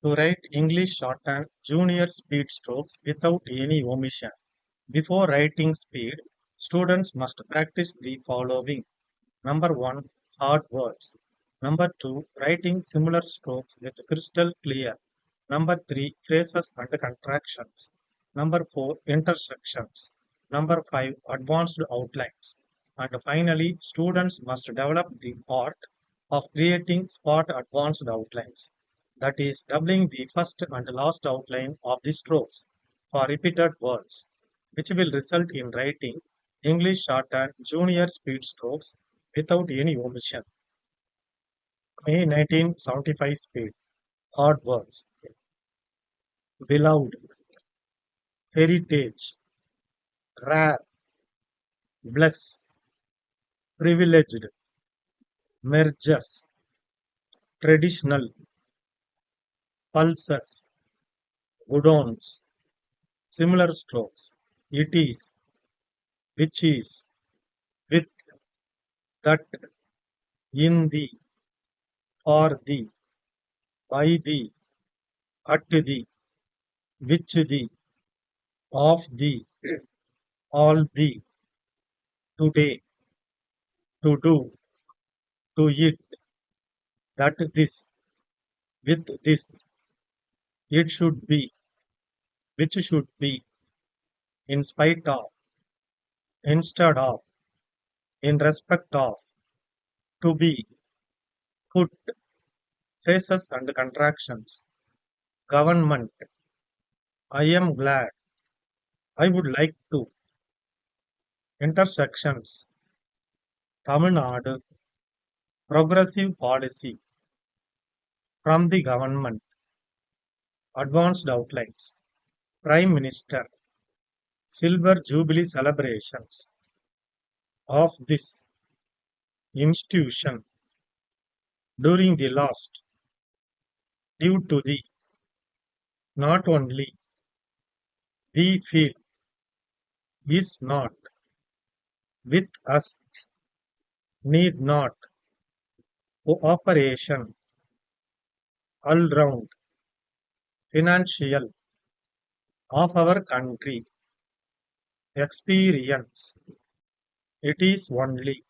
To write English shorthand junior speed strokes without any omission. Before writing speed, students must practice the following. Number one, hard words. Number two, writing similar strokes with crystal clear. Number three, phrases and contractions. Number four, intersections. Number five, advanced outlines. And finally, students must develop the art of creating spot advanced outlines. That is, doubling the first and last outline of the strokes for repeated words, which will result in writing English shorthand junior speed strokes without any omission. May 1975 speed. Hard words. Beloved. Heritage. Rare. Bless. Privileged. Merges. Traditional. Pulses. Goodons. Similar strokes. It is. Which is. With. That. In the. For the. By the. At the. Which the. Of the. All the. Today. To do. To it. That this. With this. It should be. Which should be. In spite of. Instead of. In respect of. To be. Put. Phrases and contractions. Government. I am glad. I would like to. Intersections. Tamil Nadu. Progressive policy. From the government. Advanced outlines. Prime Minister. Silver Jubilee celebrations of this institution during the last, due to the, not only, we feel, is not, with us, need not, cooperation, all round, financial, of our country, experience, it is only,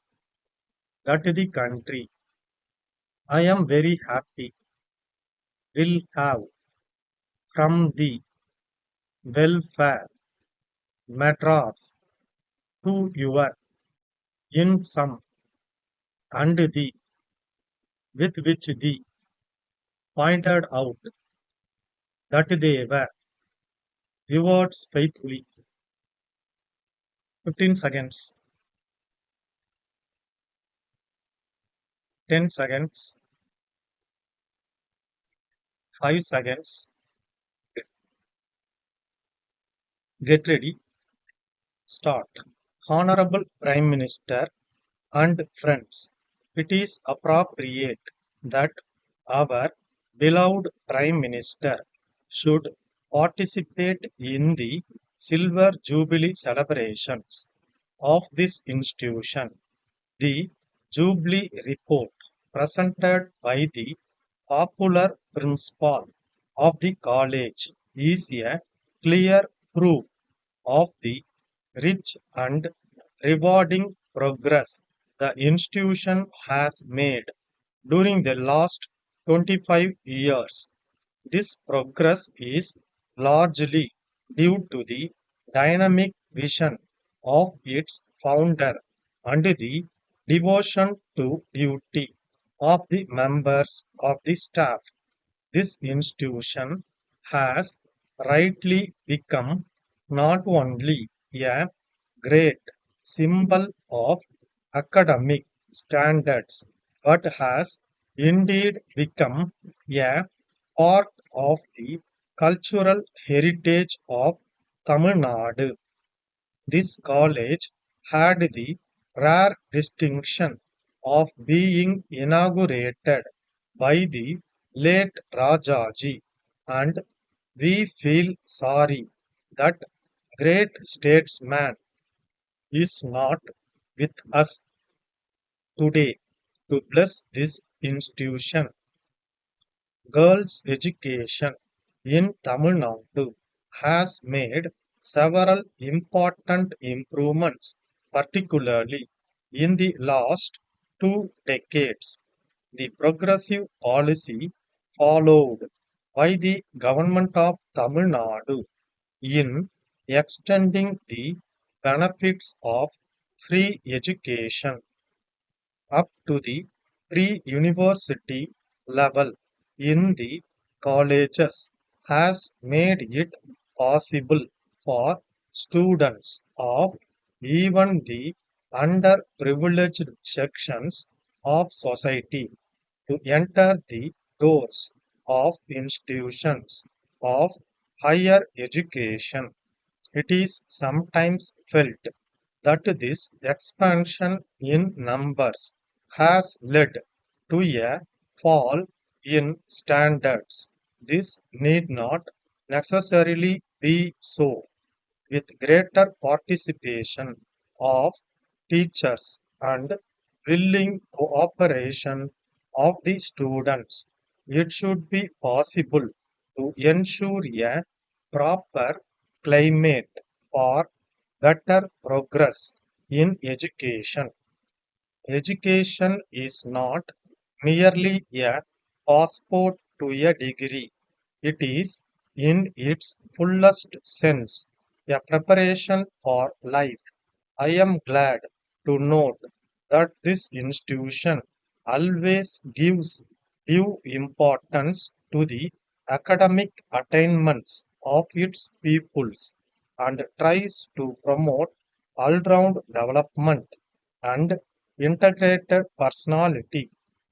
that the country, I am very happy, will have, from the, welfare, Madras, to your, in some, and the, with which the, pointed out, that they were, rewards faithfully. 15 seconds, 10 seconds, 5 seconds. Get ready, start. Honorable Prime Minister and friends, it is appropriate that our beloved Prime Minister should participate in the Silver Jubilee celebrations of this institution. The Jubilee report presented by the popular principal of the college is a clear proof of the rich and rewarding progress the institution has made during the last 25 years. This progress is largely due to the dynamic vision of its founder and the devotion to duty of the members of the staff. This institution has rightly become not only a great symbol of academic standards but has indeed become a part of the cultural heritage of Tamil Nadu. This college had the rare distinction of being inaugurated by the late Rajaji, and we feel sorry that great statesman is not with us today to bless this institution. girls' education in Tamil Nadu has made several important improvements, particularly in the last 2 decades. The progressive policy followed by the government of Tamil Nadu in extending the benefits of free education up to the pre-university level in the colleges has made it possible for students of even the underprivileged sections of society to enter the doors of institutions of higher education. It is sometimes felt that this expansion in numbers has led to a fall in standards. This need not necessarily be so. With greater participation of teachers and willing cooperation of the students, it should be possible to ensure a proper climate for better progress in education. Education is not merely a passport to a degree. It is, in its fullest sense, a preparation for life. I am glad to note that this institution always gives due importance to the academic attainments of its pupils and tries to promote all-round development and integrated personality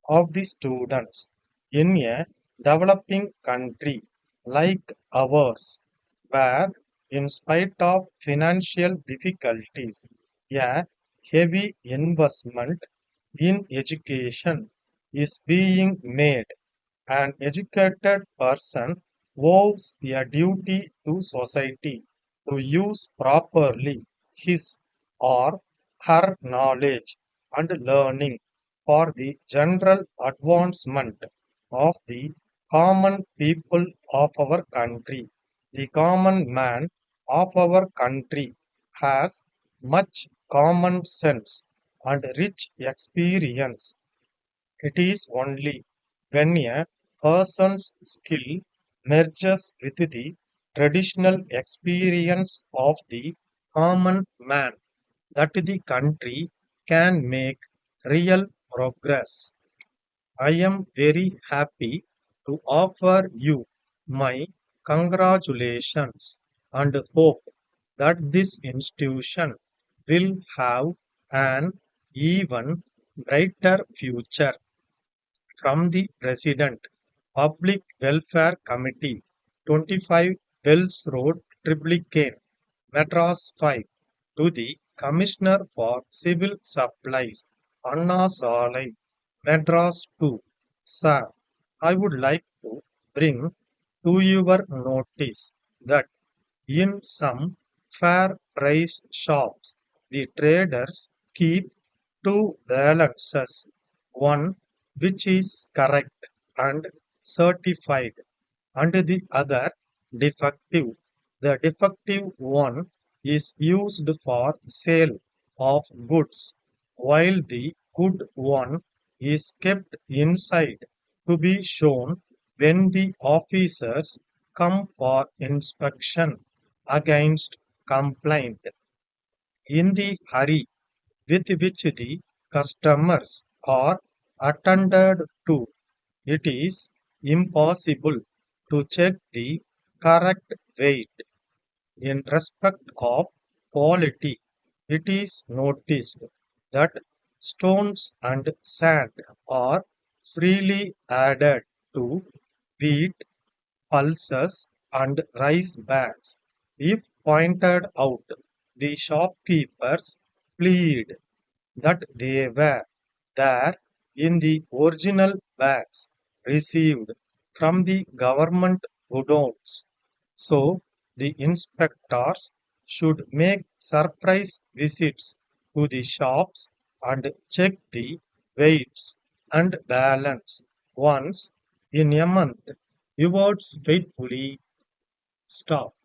of the students in a developing country like ours, where, in spite of financial difficulties, a heavy investment in education is being made. An educated person owes a duty to society to use properly his or her knowledge and learning for the general advancement of the common people of our country. The common man of our country has much common sense and rich experience. It is only when a person's skill merges with the traditional experience of the common man that the country can make real progress. I am very happy to offer you my congratulations and hope that this institution will have an even brighter future. From the President, Public Welfare Committee, 25 Wells Road, Triplicane, Madras 5, to the Commissioner for Civil Supplies, Anna Salai, Madras 2. Sir, I would like to bring to your notice that in some fair price shops, the traders keep two balances, one which is correct and certified, and the other defective. The defective one is used for sale of goods, while the good one is kept inside to be shown when the officers come for inspection against complaint. In the hurry with which the customers are attended to, it is impossible to check the correct weight. In respect of quality, it is noticed that stones and sand are freely added to wheat, pulses, and rice bags. If pointed out, the shopkeepers plead that they were there in the original bags received from the government godowns. So the inspectors should make surprise visits to the shops and check the weights and balance once In a month, rewards faithfully stop.